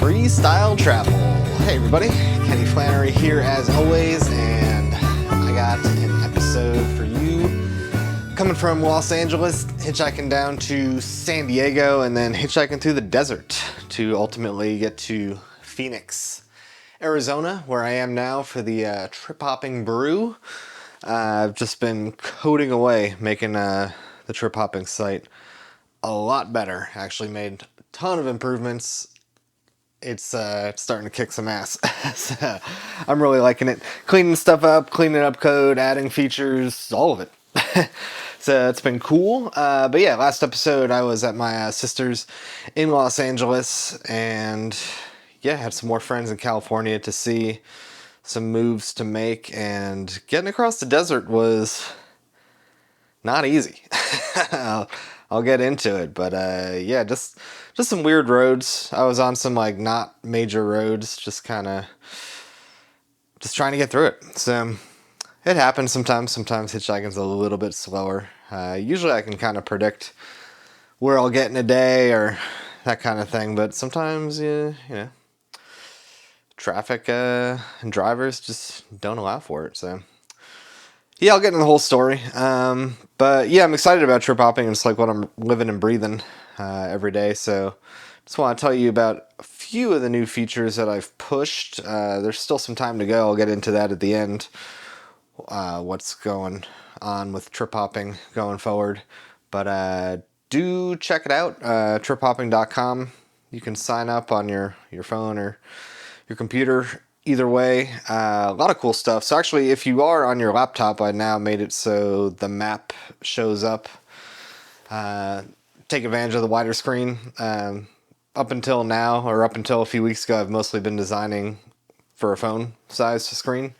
freestyle travel. Hey everybody, Kenny Flannery here as always, and I got an episode for you coming from Los Angeles, hitchhiking down to San Diego, and then hitchhiking through the desert to ultimately get to Phoenix, Arizona, where I am now for the trip hopping brew. I've just been coding away, making the trip hopping site a lot better. Actually made a ton of improvements. It's starting to kick some ass. So I'm really liking it. Cleaning stuff up, cleaning up code, adding features, all of it. So it's been cool. But yeah, last episode I was at my sister's in Los Angeles, and yeah, had some more friends in California to see, some moves to make, and getting across the desert was not easy. I'll get into it, but yeah, just some weird roads. I was on some like not major roads, just trying to get through it. So it happens sometimes. Sometimes hitchhiking's a little bit slower. Usually I can kind of predict where I'll get in a day or that kind of thing, but sometimes you know, traffic and drivers just don't allow for it. So yeah, I'll get into the whole story. But yeah, I'm excited about trip hopping. It's like what I'm living and breathing every day. So just want to tell you about a few of the new features that I've pushed. There's still some time to go. I'll get into that at the end. What's going on with trip hopping going forward. But do check it out, triphopping.com. You can sign up on your phone or your computer. Either way, a lot of cool stuff. So actually, if you are on your laptop, I now made it so the map shows up. Take advantage of the wider screen. Up until now, or up until a few weeks ago, I've mostly been designing for a phone size screen.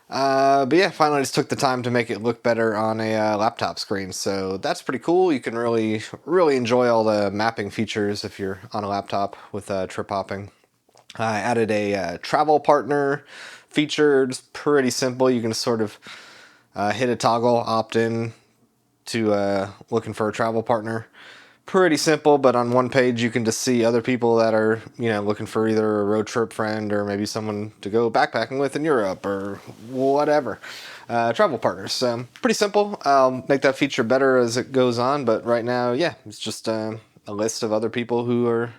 But yeah, finally just took the time to make it look better on a laptop screen. So that's pretty cool. You can really enjoy all the mapping features if you're on a laptop with trip hopping. I added a travel partner feature. It's pretty simple. You can sort of hit a toggle, opt in to looking for a travel partner. Pretty simple, but on one page you can just see other people that are, you know, looking for either a road trip friend or maybe someone to go backpacking with in Europe or whatever. Travel partners. Pretty simple. I'll make that feature better as it goes on, but right now, yeah, it's just a list of other people who are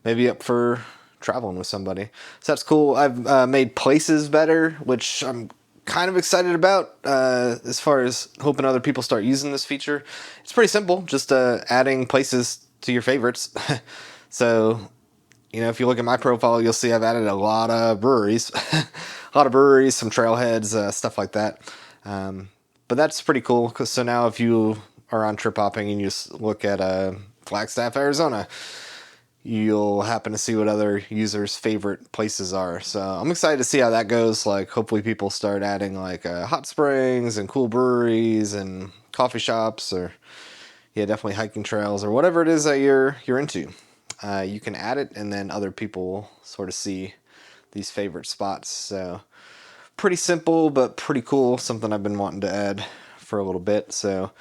maybe up for traveling with somebody. So that's cool. I've made places better, which I'm kind of excited about as far as hoping other people start using this feature. It's pretty simple, just adding places to your favorites. So, you know, if you look at my profile, you'll see I've added a lot of breweries. Some trailheads, stuff like that. But that's pretty cool, because so now if you are on trip hopping and you just look at Flagstaff, Arizona, you'll happen to see what other users' favorite places are. So I'm excited to see how that goes. Like, hopefully people start adding like hot springs and cool breweries and coffee shops, or yeah, definitely hiking trails or whatever it is that you're into. You can add it, and then other people will sort of see these favorite spots. So pretty simple, but pretty cool. Something I've been wanting to add for a little bit. So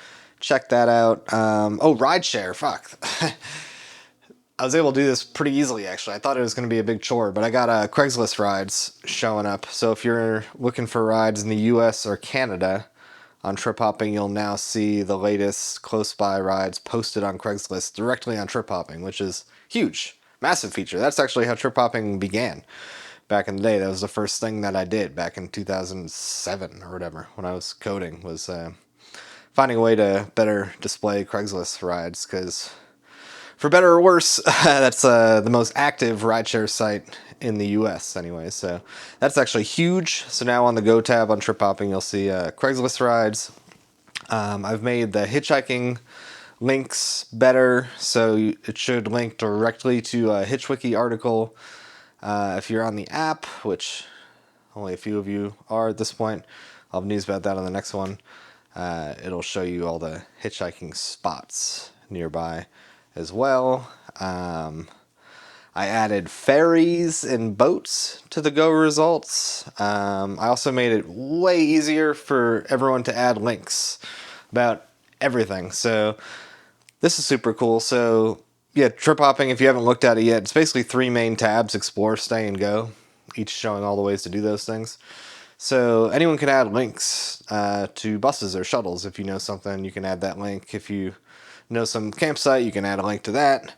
check that out. Rideshare. Fuck. I was able to do this pretty easily, actually. I thought it was going to be a big chore, but I got Craigslist rides showing up. So if you're looking for rides in the US or Canada on trip hopping, you'll now see the latest close by rides posted on Craigslist directly on trip hopping, which is huge. Massive feature. That's actually how trip hopping began back in the day. That was the first thing that I did back in 2007 or whatever, when I was coding, was finding a way to better display Craigslist rides, because for better or worse, that's the most active rideshare site in the US anyway. So that's actually huge. So now on the Go tab on trip hopping, you'll see Craigslist rides. I've made the hitchhiking links better, so it should link directly to a HitchWiki article. If you're on the app, which only a few of you are at this point, I'll have news about that on the next one. It'll show you all the hitchhiking spots nearby as well. I added ferries and boats to the Go results. I also made it way easier for everyone to add links about everything. So this is super cool. So yeah, trip hopping, if you haven't looked at it yet, it's basically 3 main tabs: explore, stay, and go, each showing all the ways to do those things. So anyone can add links to buses or shuttles. If you know something, you can add that link. If you know some campsite, you can add a link to that.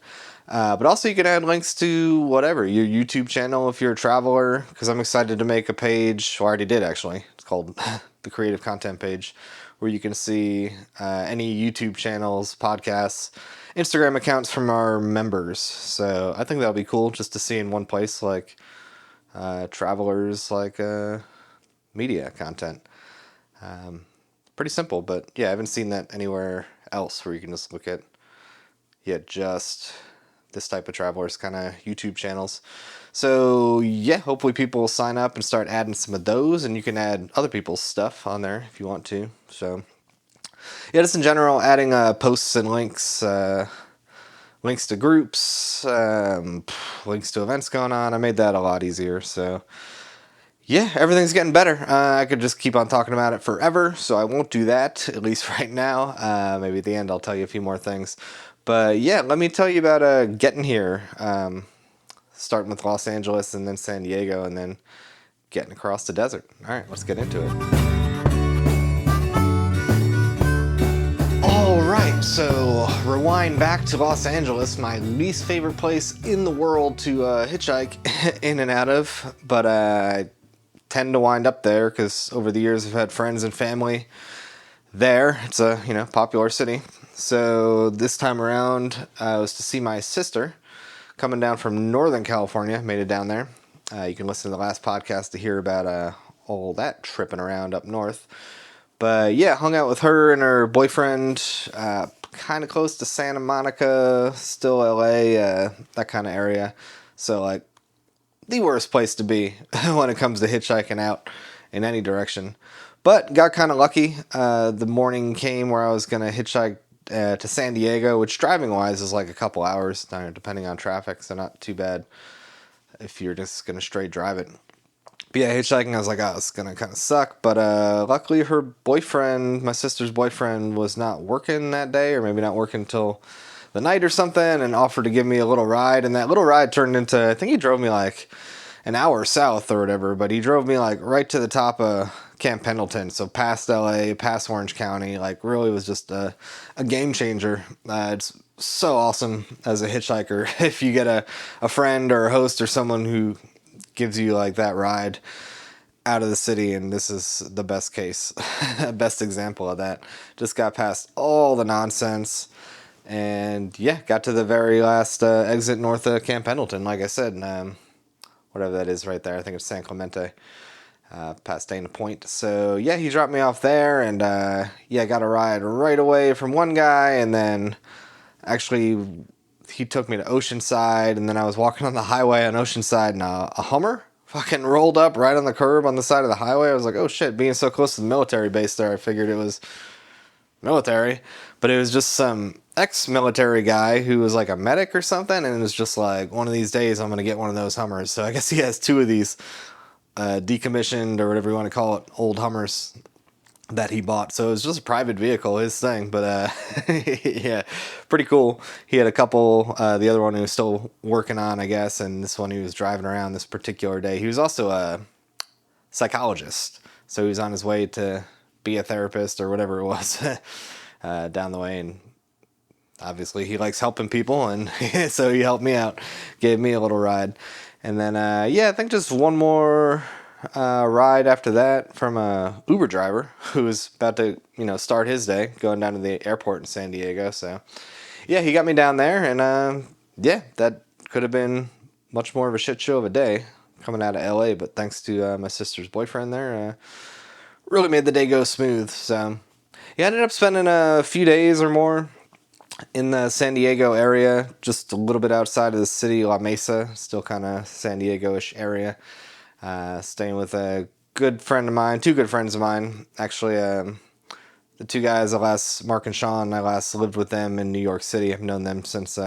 But also you can add links to whatever, your YouTube channel if you're a traveler, because I'm excited to make a page, well, I already did actually, it's called the Creative Content page, where you can see any YouTube channels, podcasts, Instagram accounts from our members. So I think that'll be cool just to see in one place, like travelers, like media content. Pretty simple, but yeah, I haven't seen that anywhere else where you can just look at just this type of travelers kind of YouTube channels. So yeah, hopefully people will sign up and start adding some of those, and you can add other people's stuff on there if you want to. So yeah, just in general, adding posts and links, links to groups, links to events going on. I made that a lot easier. So yeah, everything's getting better. I could just keep on talking about it forever, so I won't do that, at least right now. Maybe at the end I'll tell you a few more things. But yeah, let me tell you about getting here. Starting with Los Angeles and then San Diego and then getting across the desert. All right, let's get into it. All right, so rewind back to Los Angeles, my least favorite place in the world to hitchhike in and out of, but I tend to wind up there because over the years I've had friends and family there. It's a popular city. So this time around I was to see my sister coming down from Northern California. Made it down there. You can listen to the last podcast to hear about all that tripping around up north. But yeah, hung out with her and her boyfriend, kind of close to Santa Monica, still LA, that kind of area. So like the worst place to be when it comes to hitchhiking out in any direction. But got kind of lucky. The morning came where I was going to hitchhike to San Diego, which driving wise is like a couple hours, depending on traffic, so not too bad if you're just going to straight drive it. But yeah, hitchhiking, I was like, oh, it's going to kind of suck. But luckily her boyfriend, my sister's boyfriend, was not working that day, or maybe not working until the night or something, and offered to give me a little ride. And that little ride turned into, I think he drove me like an hour south or whatever, but he drove me like right to the top of Camp Pendleton, so past LA, past Orange County. Like really was just a game changer. It's so awesome as a hitchhiker if you get a friend or a host or someone who gives you like that ride out of the city, and this is the best case, best example of that. Just got past all the nonsense, and yeah, got to the very last exit north of Camp Pendleton, like I said, whatever that is right there. I think it's San Clemente, past Dana Point. So yeah, he dropped me off there, and yeah, got a ride right away from one guy, and then actually he took me to Oceanside, and then I was walking on the highway on Oceanside, and a Hummer fucking rolled up right on the curb on the side of the highway. I was like, oh shit, being so close to the military base there, I figured it was military, but it was just some ex-military guy who was like a medic or something, and it was just like, one of these days I'm gonna get one of those Hummers. So I guess he has 2 of these decommissioned, or whatever you want to call it, old Hummers that he bought. So it was just a private vehicle, his thing, but yeah, pretty cool. He had a couple, the other one he was still working on, I guess, and this one he was driving around this particular day. He was also a psychologist, so he was on his way to be a therapist or whatever it was down the way, and obviously he likes helping people, and so he helped me out, gave me a little ride. And then yeah, I think just one more ride after that from a Uber driver who was about to start his day going down to the airport in San Diego. So yeah, he got me down there, and yeah, that could have been much more of a shit show of a day coming out of LA, but thanks to my sister's boyfriend there, really made the day go smooth. So yeah, I ended up spending a few days or more in the San Diego area, just a little bit outside of the city, La Mesa, still kind of San Diego-ish area. Staying with a good friend of mine, 2 good friends of mine, actually. The 2 guys, Mark and Sean, I last lived with them in New York City. I've known them since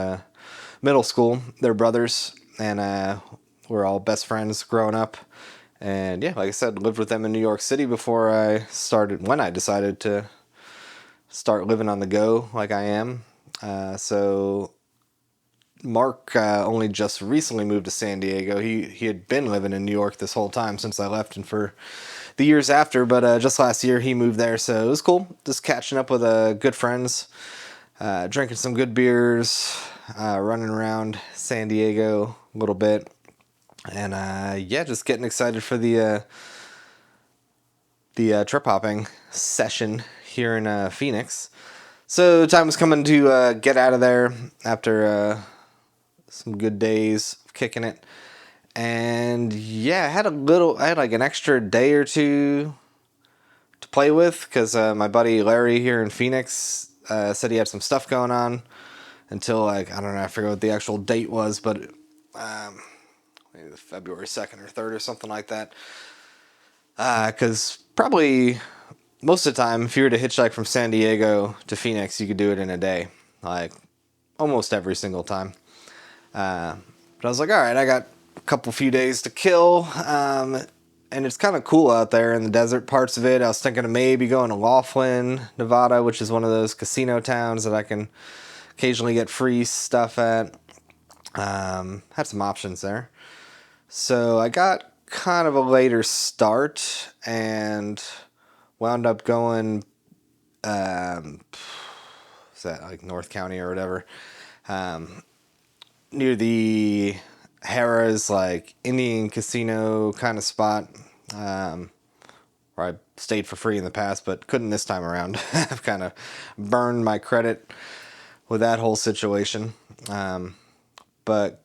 middle school. They're brothers, and we're all best friends growing up. And yeah, like I said, lived with them in New York City before when I decided to start living on the go like I am. So Mark only just recently moved to San Diego. He had been living in New York this whole time since I left and for the years after, but just last year he moved there, so it was cool. Just catching up with good friends, drinking some good beers, running around San Diego a little bit, and yeah, just getting excited for the trip hopping session here in Phoenix. So time was coming to get out of there after some good days of kicking it. And yeah, I had like an extra day or two to play with because my buddy Larry here in Phoenix said he had some stuff going on until, like, I don't know, I forget what the actual date was, but maybe February 2nd or 3rd or something like that. Because probably most of the time, if you were to hitchhike from San Diego to Phoenix, you could do it in a day, like almost every single time. But I was like, all right, I got a few days to kill, and it's kind of cool out there in the desert parts of it. I was thinking of maybe going to Laughlin, Nevada, which is one of those casino towns that I can occasionally get free stuff at. Had some options there. So I got kind of a later start and wound up going, is that like North County or whatever, near the Harrah's, like, Indian casino kind of spot, where I stayed for free in the past, but couldn't this time around. I've kind of burned my credit with that whole situation. But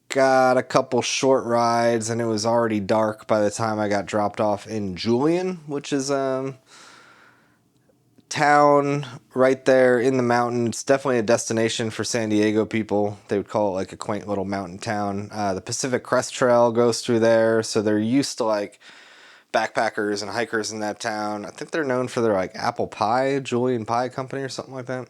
got a couple short rides, and it was already dark by the time I got dropped off in Julian, which is town right there in the mountain. It's definitely a destination for San Diego people. They would call it like a quaint little mountain town. The Pacific Crest Trail goes through there, so they're used to like backpackers and hikers in that town. I think they're known for their like apple pie, Julian Pie Company or something like that.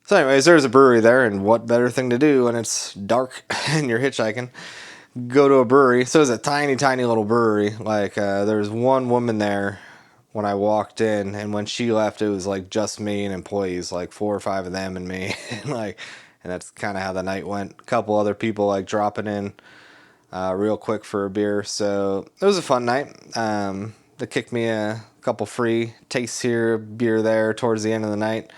So anyways, there's a brewery there, and what better thing to do when it's dark and you're hitchhiking? Go to a brewery. So it's a tiny, tiny little brewery. Like, there's one woman there when I walked in, and when she left, it was like just me and employees, like 4 or 5 of them and me. And that's kind of how the night went. A couple other people like dropping in real quick for a beer. So it was a fun night. They kicked me a couple free tastes here, beer there towards the end of the night.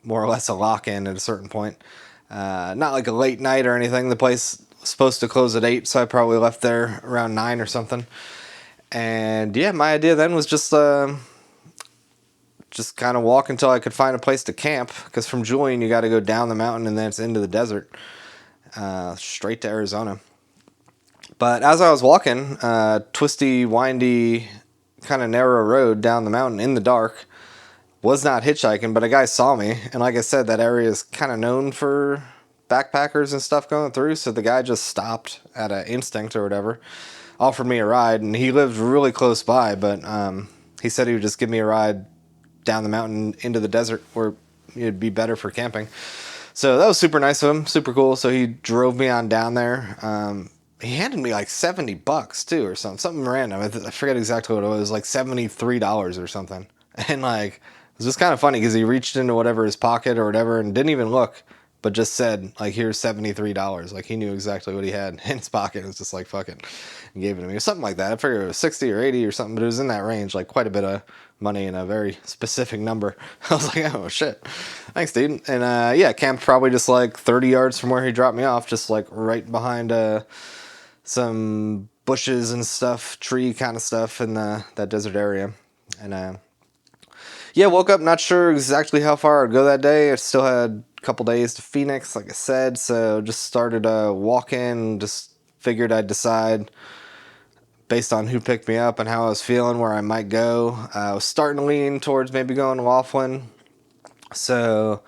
More or less a lock-in at a certain point. Not like a late night or anything. The place was supposed to close at 8, so I probably left there around 9 or something. And yeah, my idea then was just kind of walk until I could find a place to camp, because from Julian you got to go down the mountain and then it's into the desert, straight to Arizona. But as I was walking, twisty, windy, kind of narrow road down the mountain in the dark, was not hitchhiking, but a guy saw me, and like I said, that area is kind of known for backpackers and stuff going through, so the guy just stopped at an Instinct or whatever, offered me a ride, and he lived really close by, but he said he would just give me a ride down the mountain into the desert where it'd be better for camping. So that was super nice of him, super cool. So he drove me on down there. He handed me like $70 too, or something random. I forget exactly what it was, like $73 or something. And like, it was just kind of funny because he reached into whatever his pocket or whatever and didn't even look, but just said, like, here's $73. Like, he knew exactly what he had in his pocket. It was just like, fuck it, and gave it to me. Or something like that. I figured it was 60 or 80 or something, but it was in that range, like quite a bit of money and a very specific number. I was like, oh shit, thanks, dude. And yeah, camped probably just like 30 yards from where he dropped me off, just like right behind some bushes and stuff, tree kind of stuff in that desert area. And yeah, woke up not sure exactly how far I'd go that day. I still had a couple days to Phoenix, like I said, so just started walking. Just figured I'd decide based on who picked me up and how I was feeling where I might go. I was starting to lean towards maybe going to Laughlin, so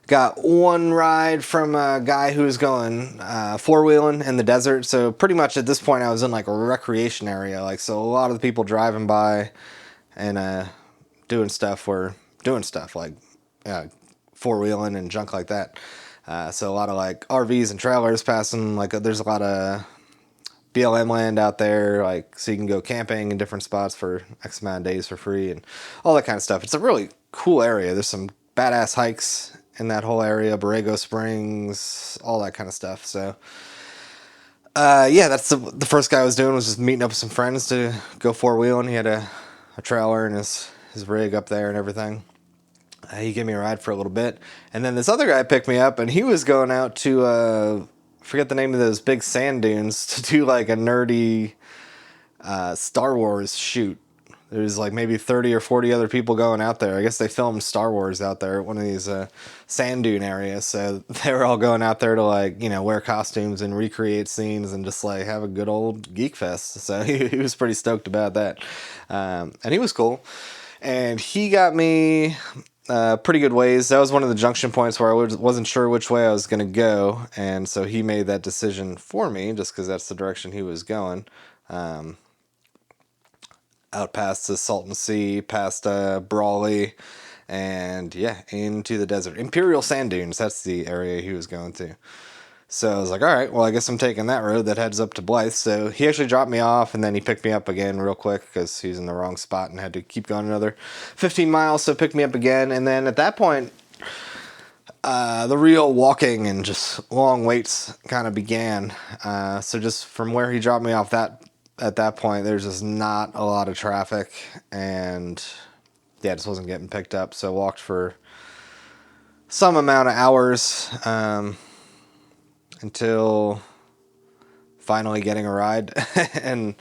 got one ride from a guy who was going four-wheeling in the desert. So pretty much at this point I was in like a recreation area, like, so a lot of the people driving by and doing stuff were doing stuff like four-wheeling and junk like that. So a lot of like RVs and trailers passing, like there's a lot of BLM land out there, like, so you can go camping in different spots for X amount of days for free and all that kind of stuff. It's a really cool area. There's some badass hikes in that whole area, Borrego Springs, all that kind of stuff. So, yeah, that's the first guy I was doing, was just meeting up with some friends to go four-wheeling. He had a trailer and his rig up there and everything. He gave me a ride for a little bit. And then this other guy picked me up, and he was going out to, forget the name of those big sand dunes, to do like a nerdy Star Wars shoot. There's like maybe 30 or 40 other people going out there. I guess they filmed Star Wars out there at one of these sand dune areas. So they were all going out there to, like, you know, wear costumes and recreate scenes and just like have a good old geek fest. So he was pretty stoked about that. And he was cool. And he got me pretty good ways. That was one of the junction points where I wasn't sure which way I was going to go. And so he made that decision for me just because that's the direction he was going. Out past the Salton Sea, past Brawley, and yeah, into the desert. Imperial Sand Dunes, that's the area he was going to. So I was like, all right, well, I guess I'm taking that road that heads up to Blythe. So he actually dropped me off, and then he picked me up again real quick because he's in the wrong spot and had to keep going another 15 miles. So picked me up again, and then at that point, the real walking and just long waits kind of began. So just from where he dropped me off at that point, there's just not a lot of traffic, and yeah, just wasn't getting picked up. So I walked for some amount of hours until finally getting a ride. And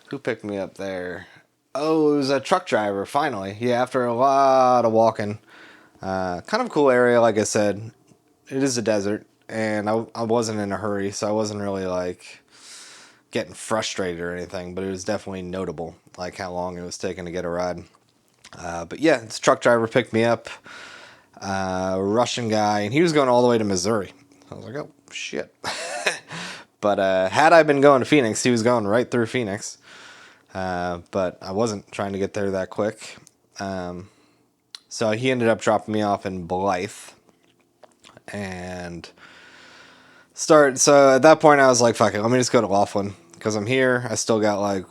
who picked me up there? Oh, it was a truck driver, finally. Yeah, after a lot of walking. Kind of a cool area, like I said. It is a desert, and I wasn't in a hurry, so I wasn't really like getting frustrated or anything, but it was definitely notable, like how long it was taking to get a ride. But yeah, this truck driver picked me up, Russian guy, and he was going all the way to Missouri. I was like, oh shit. But had I been going to Phoenix, he was going right through Phoenix. But I wasn't trying to get there that quick. So he ended up dropping me off in Blythe, and so at that point I was like, fuck it, let me just go to Laughlin, because I'm here. I still got like,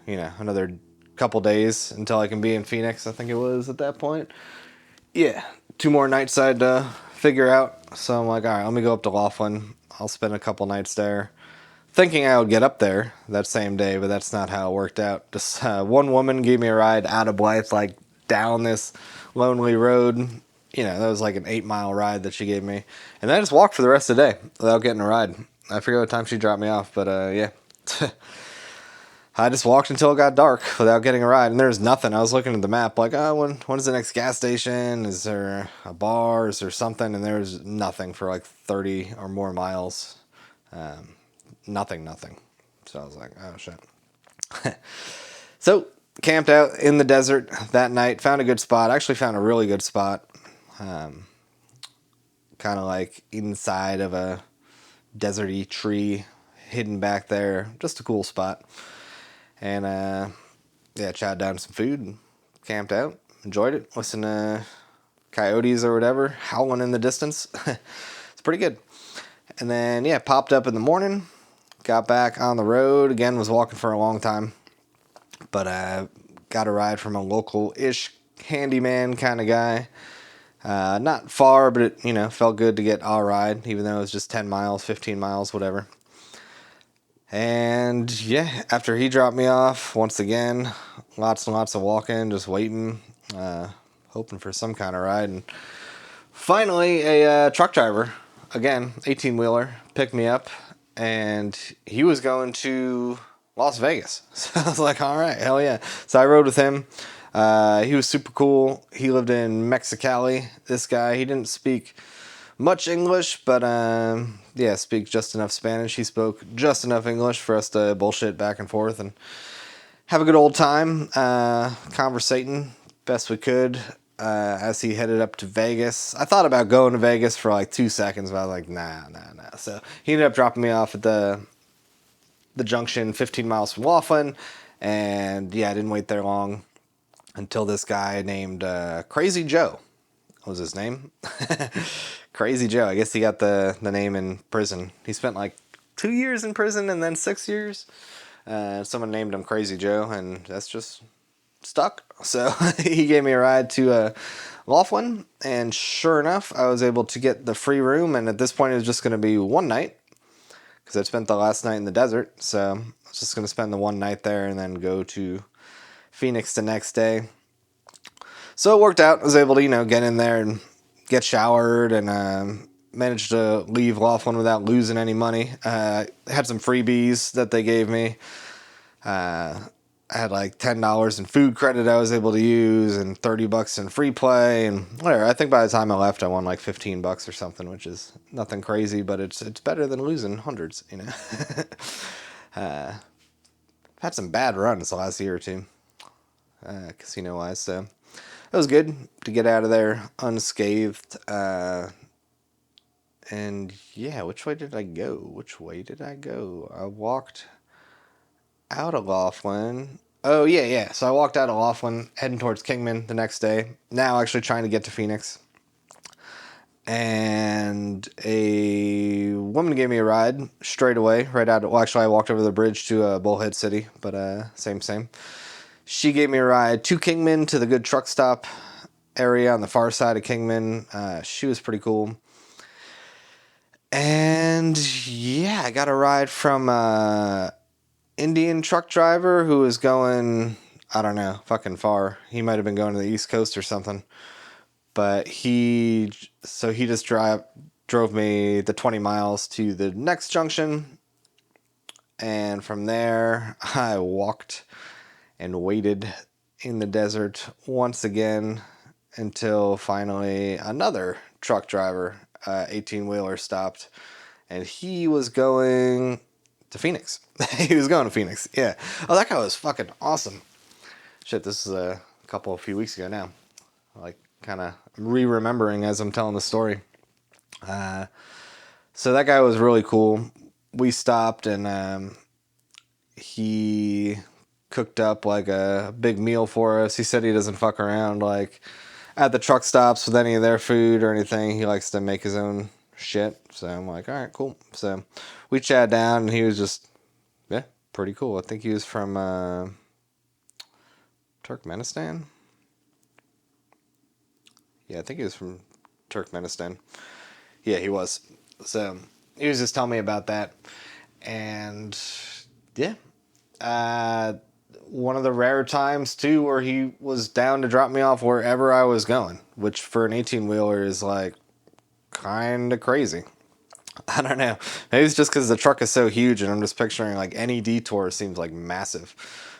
you know, another couple days until I can be in Phoenix, I think it was at that point. Yeah, 2 more nights I'd figure out. So I'm like, all right, let me go up to Laughlin. I'll spend a couple nights there, thinking I would get up there that same day, but that's not how it worked out. Just one woman gave me a ride out of Blythe, like down this lonely road. You know, that was like an 8-mile ride that she gave me. And then I just walked for the rest of the day without getting a ride. I forget what time she dropped me off, but yeah. I just walked until it got dark without getting a ride. And there was nothing. I was looking at the map like, oh, when's the next gas station? Is there a bar? Is there something? And there was nothing for like 30 or more miles. Nothing. So I was like, oh, shit. So camped out in the desert that night. Found a good spot. Actually found a really good spot. Kind of like inside of a deserty tree hidden back there. Just a cool spot. And yeah, chowed down some food and camped out. Enjoyed it. Listened to coyotes or whatever howling in the distance. It's pretty good. And then yeah, popped up in the morning. Got back on the road. Again, was walking for a long time. But got a ride from a local-ish handyman kind of guy. Not far, but it, you know, felt good to get a ride, even though it was just 10 miles, 15 miles, whatever. And yeah, after he dropped me off, once again, lots and lots of walking, just waiting, hoping for some kind of ride. And finally, a truck driver, again, 18-wheeler, picked me up, and he was going to Las Vegas. So I was like, all right, hell yeah. So I rode with him. He was super cool. He lived in Cali. This guy, he didn't speak much English, but yeah, speak just enough Spanish. He spoke just enough English for us to bullshit back and forth and have a good old time, conversating best we could as he headed up to Vegas. I thought about going to Vegas for like 2 seconds, but I was like, nah. So he ended up dropping me off at the junction 15 miles from Laughlin, and yeah, I didn't wait there long until this guy named Crazy Joe. What was his name? Crazy Joe. I guess he got the name in prison. He spent like 2 years in prison and then 6 years. Someone named him Crazy Joe, and that's just stuck. So he gave me a ride to Laughlin, and sure enough, I was able to get the free room, and at this point it was just going to be one night, because I spent the last night in the desert, so I was just going to spend the one night there and then go to Phoenix the next day. So it worked out. I was able to, get in there and get showered, and managed to leave Laughlin without losing any money. Had some freebies that they gave me. I had like $10 in food credit I was able to use, and $30 in free play, and whatever. I think by the time I left, I won like $15 or something, which is nothing crazy, but it's better than losing hundreds, Had some bad runs the last year or two, casino wise, so it was good to get out of there unscathed. And yeah, which way did I go? I walked out of Laughlin. Oh, yeah. So I walked out of Laughlin, heading towards Kingman the next day. Now actually trying to get to Phoenix. And a woman gave me a ride straight away, right out. Well, actually, I walked over the bridge to Bullhead City, but same. She gave me a ride to Kingman, to the good truck stop area on the far side of Kingman. She was pretty cool. And yeah, I got a ride from Indian truck driver who was going, I don't know, fucking far. He might have been going to the East Coast or something. But he just drove me the 20 miles to the next junction. And from there, I walked and waited in the desert once again until finally another truck driver, 18-wheeler, stopped. And he was going to Phoenix. He was going to Phoenix, yeah. Oh, that guy was fucking awesome. Shit, this is a few weeks ago now. Like, kind of re-remembering as I'm telling the story. So that guy was really cool. We stopped, and he cooked up like a big meal for us. He said he doesn't fuck around like at the truck stops with any of their food or anything. He likes to make his own shit. So I'm like, all right, cool. So we chatted down, and he was just, yeah, pretty cool. I think he was from Turkmenistan. Yeah, I think he was from Turkmenistan. Yeah, he was. So he was just telling me about that. And yeah, one of the rare times too where he was down to drop me off wherever I was going, which for an 18-wheeler is like kind of crazy. I don't know. Maybe it's just because the truck is so huge, and I'm just picturing like any detour seems like massive.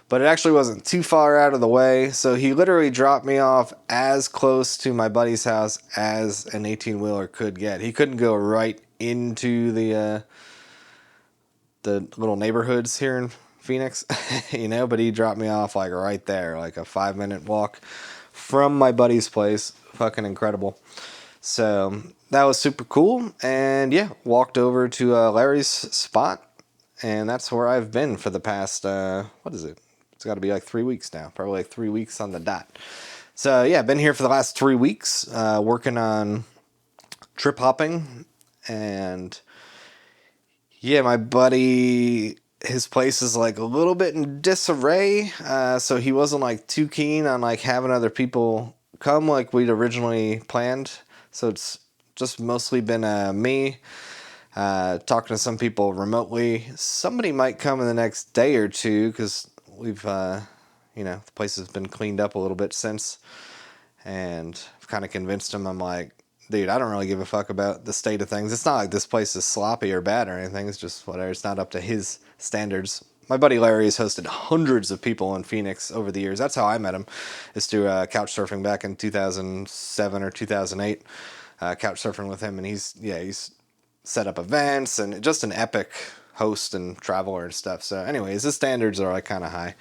But it actually wasn't too far out of the way, so he literally dropped me off as close to my buddy's house as an 18-wheeler could get. He couldn't go right into the little neighborhoods here in Phoenix, but he dropped me off like right there, like a 5-minute walk from my buddy's place. Fucking incredible. So that was super cool, and yeah, walked over to Larry's spot, and that's where I've been for the past, what is it? It's got to be like 3 weeks now, probably like 3 weeks on the dot. So yeah, been here for the last 3 weeks, working on trip hopping, and yeah, my buddy, his place is like a little bit in disarray, so he wasn't like too keen on like having other people come like we'd originally planned. So it's just mostly been me talking to some people remotely. Somebody might come in the next day or two because we've, the place has been cleaned up a little bit since. And I've kind of convinced him, I'm like, dude, I don't really give a fuck about the state of things. It's not like this place is sloppy or bad or anything. It's just whatever. It's not up to his standards. My buddy Larry has hosted hundreds of people in Phoenix over the years. That's how I met him, is through couch surfing back in 2007 or 2008. Couch surfing with him, and he's set up events and just an epic host and traveler and stuff. So anyways, his standards are like kind of high.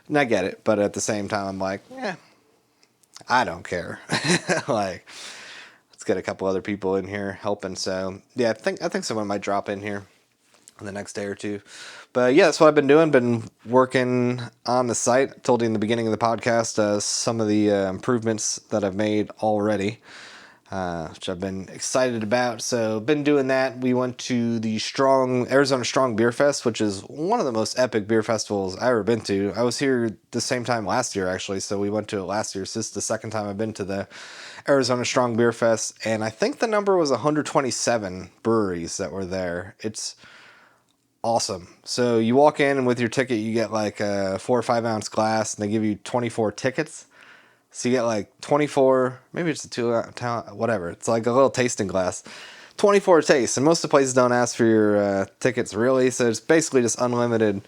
And I get it, but at the same time, I'm like, yeah, I don't care. Like, let's get a couple other people in here helping. So yeah, I think someone might drop in here in the next day or two. But yeah, that's what I've been doing. Been working on the site. I told you in the beginning of the podcast some of the improvements that I've made already. which I've been excited about. So been doing that. We went to the Arizona Strong Beer Fest, which is one of the most epic beer festivals I've ever been to. I was here the same time last year, actually, so we went to it last year. So this is the second time I've been to the Arizona Strong Beer Fest, and I think the number was 127 breweries that were there. It's awesome. So you walk in, and with your ticket, you get like a 4 or 5 ounce glass, and they give you 24 tickets. So you get like 24, maybe it's a 2 whatever. It's like a little tasting glass. 24 tastes, and most of the places don't ask for your tickets really, so it's basically just unlimited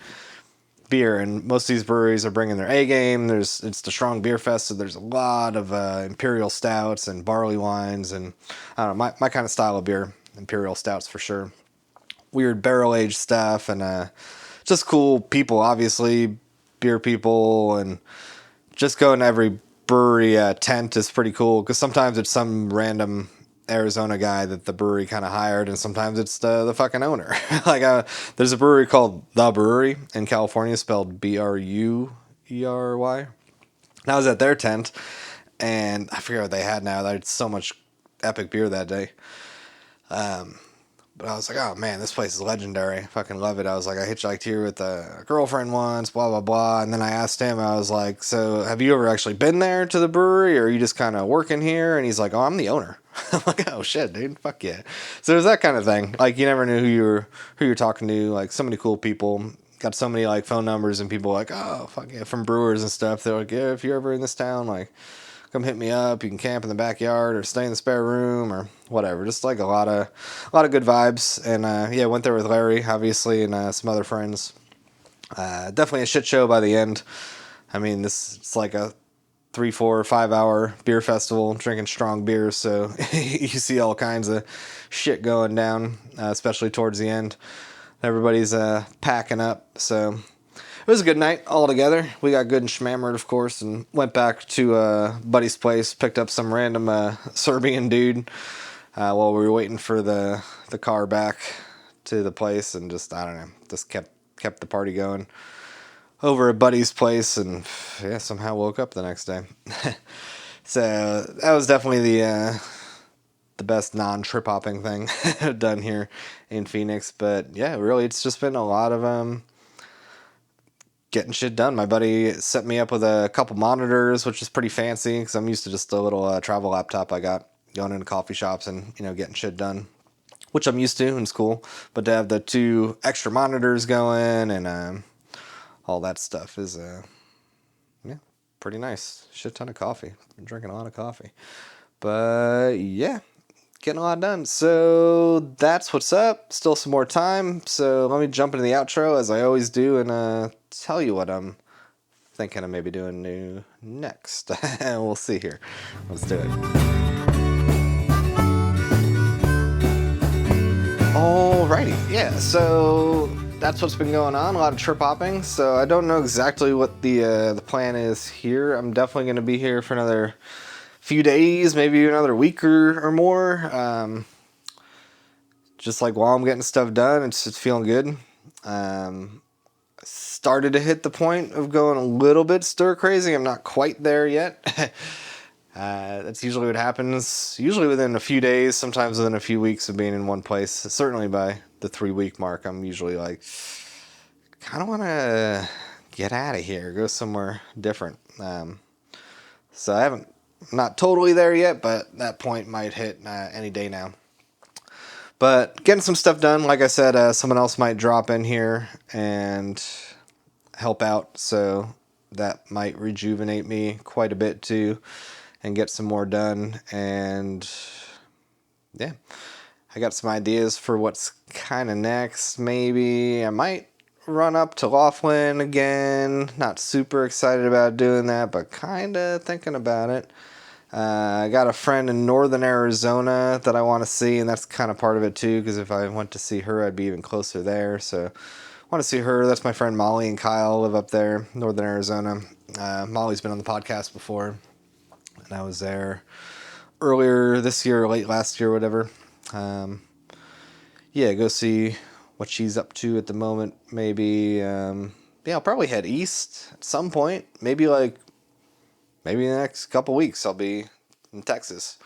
beer, and most of these breweries are bringing their A game. It's the Strong Beer Fest, so there's a lot of imperial stouts and barley wines, and I don't know, my kind of style of beer, imperial stouts for sure. Weird barrel-aged stuff, and just cool people, obviously, beer people, and just going to every brewery tent is pretty cool, because sometimes it's some random Arizona guy that the brewery kind of hired, and sometimes it's the fucking owner. Like there's a brewery called The Brewery in California, spelled Bruery. And I was at their tent, and I forget what they had now. They had so much epic beer that day. But I was like, oh man, this place is legendary. I fucking love it. I was like, I hitchhiked here with a girlfriend once, blah, blah, blah. And then I asked him, I was like, so have you ever actually been there to the brewery, or are you just kind of working here? And he's like, oh, I'm the owner. I'm like, oh shit, dude, fuck yeah. So it was that kind of thing. Like, you never knew who you're talking to. Like, so many cool people. Got so many like phone numbers, and people like, oh, fuck yeah, from brewers and stuff. They're like, yeah, if you're ever in this town, like, come hit me up. You can camp in the backyard or stay in the spare room or whatever. Just like a lot of good vibes. And yeah, went there with Larry, obviously, and some other friends. Definitely a shit show by the end. I mean, it's like a 3, 4, 5 hour beer festival, drinking strong beers. So you see all kinds of shit going down, especially towards the end. Everybody's packing up. So it was a good night all together. We got good and schmammered, of course, and went back to buddy's place, picked up some random Serbian dude while we were waiting for the car back to the place, and just, I don't know, just kept the party going over at buddy's place, and yeah, somehow woke up the next day. So that was definitely the best non-trip hopping thing I've done here in Phoenix. But yeah, really, it's just been a lot of getting shit done. My buddy set me up with a couple monitors, which is pretty fancy, because I'm used to just a little travel laptop I got going into coffee shops and, you know, getting shit done, which I'm used to, and it's cool. But to have the 2 extra monitors going and all that stuff is yeah, pretty nice. Shit ton of coffee. Been drinking a lot of coffee. But yeah, getting a lot done. So that's what's up. Still some more time. So let me jump into the outro as I always do, and tell you what I'm thinking of maybe doing new next. We'll see here. Let's do it. Alrighty, yeah, so that's what's been going on. A lot of trip hopping. So I don't know exactly what the plan is here. I'm definitely going to be here for another few days, maybe another week or more. Just like while I'm getting stuff done, it's feeling good. Started to hit the point of going a little bit stir crazy. I'm not quite there yet. That's usually what happens. Usually within a few days, sometimes within a few weeks of being in one place. Certainly by the 3-week mark, I'm usually like, kind of want to get out of here, go somewhere different. So I'm not totally there yet, but that point might hit any day now. But getting some stuff done. Like I said, someone else might drop in here and help out, so that might rejuvenate me quite a bit too, and get some more done. And yeah, I got some ideas for what's kind of next. Maybe I might run up to Laughlin again. Not super excited about doing that, but kind of thinking about it. I got a friend in northern Arizona that I want to see, and that's kind of part of it too, because if I went to see her, I'd be even closer there. So I want to see her. That's my friend Molly and Kyle live up there, northern Arizona. Molly's been on the podcast before, and I was there earlier this year, or late last year, whatever. Yeah, go see what she's up to at the moment. Maybe, yeah, I'll probably head east at some point. Maybe in the next couple weeks I'll be in Texas.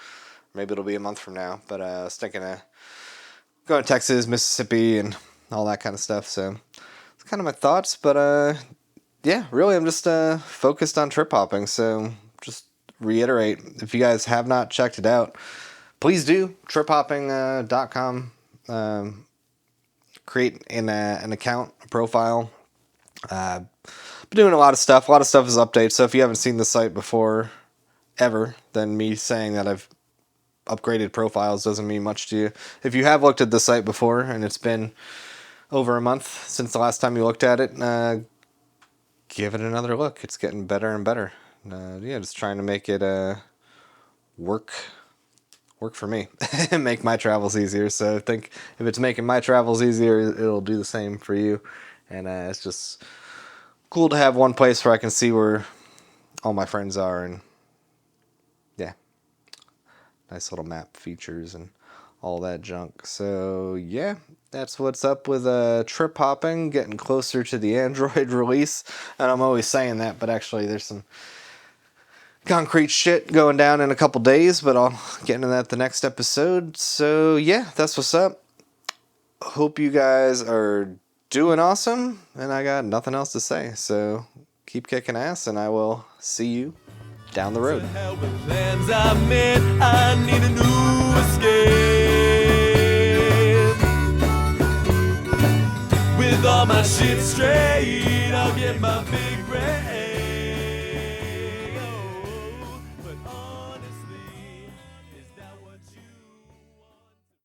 maybe it'll be a month from now. But I was thinking of going to Texas, Mississippi, and all that kind of stuff. So it's kind of my thoughts. But yeah, really, I'm just focused on trip hopping. So just reiterate, if you guys have not checked it out, please do. triphopping.com. Create an account, a profile. Been doing a lot of stuff. A lot of stuff is updates. So if you haven't seen the site before, ever, then me saying that I've upgraded profiles doesn't mean much to you. If you have looked at the site before and it's been over a month since the last time you looked at it, give it another look. It's getting better and better. Yeah, just trying to make it work for me and make my travels easier. So I think if it's making my travels easier, it'll do the same for you. And it's just cool to have one place where I can see where all my friends are, and yeah, nice little map features and all that junk. So yeah, that's what's up with trip hopping, getting closer to the Android release. And I'm always saying that, but actually there's some concrete shit going down in a couple days, but I'll get into that the next episode. So yeah, that's what's up. Hope you guys are doing awesome, and I got nothing else to say. So keep kicking ass, and I will see you down the road. I need a new escape. With all my shit straight, I'll get my big